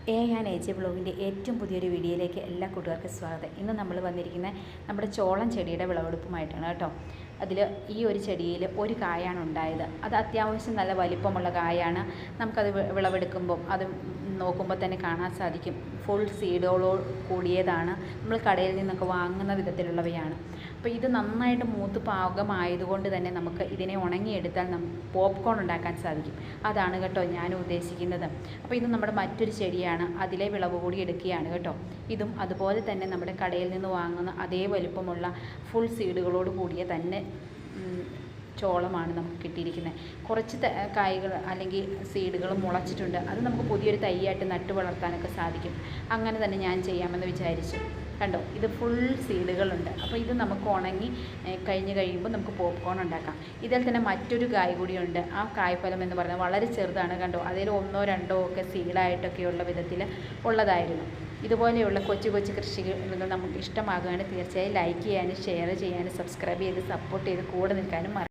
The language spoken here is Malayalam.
ഞാൻ ഏജ് ബ്ലോഗിൻ്റെ ഏറ്റവും പുതിയൊരു വീഡിയോയിലേക്ക് എല്ലാ കൂട്ടുകാർക്കും സ്വാഗതം. ഇന്ന് നമ്മൾ വന്നിരിക്കുന്നത് നമ്മുടെ ചോളം ചെടിയുടെ വിളവെടുപ്പുമായിട്ടാണ് കേട്ടോ. അതിൽ ഈ ഒരു ചെടിയിൽ ഒരു കായാണ് ഉണ്ടായത്. അത് അത്യാവശ്യം നല്ല വലിപ്പമുള്ള കായാണ്. നമുക്കത് വിളവെടുക്കുമ്പം അത് നോക്കുമ്പോൾ തന്നെ കാണാൻ സാധിക്കും. ഫുൾ സീഡുകളോട് കൂടിയതാണ്. നമ്മൾ കടയിൽ നിന്നൊക്കെ വാങ്ങുന്ന വിധത്തിലുള്ളവയാണ്. അപ്പോൾ ഇത് നന്നായിട്ട് മൂത്ത് പാകമായതുകൊണ്ട് തന്നെ നമുക്ക് ഇതിനെ ഉണങ്ങിയെടുത്താൽ പോപ്കോൺ ഉണ്ടാക്കാൻ സാധിക്കും. അതാണ് കേട്ടോ ഞാൻ ഉദ്ദേശിക്കുന്നത്. അപ്പോൾ ഇത് നമ്മുടെ മറ്റൊരു ചെടിയാണ്. അതിലെ വിളവ് കൂടി എടുക്കുകയാണ് കേട്ടോ. ഇതും അതുപോലെ തന്നെ നമ്മുടെ കടയിൽ നിന്ന് വാങ്ങുന്ന അതേ വലുപ്പമുള്ള ഫുൾ സീഡുകളോട് കൂടിയ തന്നെ ചോളമാണ് നമുക്ക് കിട്ടിയിരിക്കുന്നത്. കുറച്ച് കായ്കൾ അല്ലെങ്കിൽ സീഡുകൾ മുളച്ചിട്ടുണ്ട്. അത് നമുക്ക് പുതിയൊരു തൈയായിട്ട് നട്ടു വളർത്താനൊക്കെ സാധിക്കും. അങ്ങനെ തന്നെ ഞാൻ ചെയ്യാമെന്ന് വിചാരിച്ചു. കണ്ടോ, ഇത് ഫുൾ സീഡുകളുണ്ട്. അപ്പോൾ ഇത് നമുക്ക് ഉണങ്ങി കഴിയുമ്പോൾ നമുക്ക് പോപ്കോൺ ഉണ്ടാക്കാം. ഇതിൽ തന്നെ മറ്റൊരു കായ് കൂടിയുണ്ട്. ആ കായ്ഫലം എന്ന് പറഞ്ഞാൽ വളരെ ചെറുതാണ്. കണ്ടോ, അതിൽ 1 2 ഒക്കെ സീഡായിട്ടൊക്കെയുള്ള വിധത്തിൽ ഉള്ളതായിരുന്നു. ഇതുപോലെയുള്ള കൊച്ചു കൊച്ചു കൃഷികൾ നമുക്ക് ഇഷ്ടമാകുകയാണെങ്കിൽ തീർച്ചയായും ലൈക്ക് ചെയ്യാനും ഷെയർ ചെയ്യാനും സബ്സ്ക്രൈബ് ചെയ്ത് സപ്പോർട്ട് ചെയ്ത് കൂടെ നിൽക്കാനും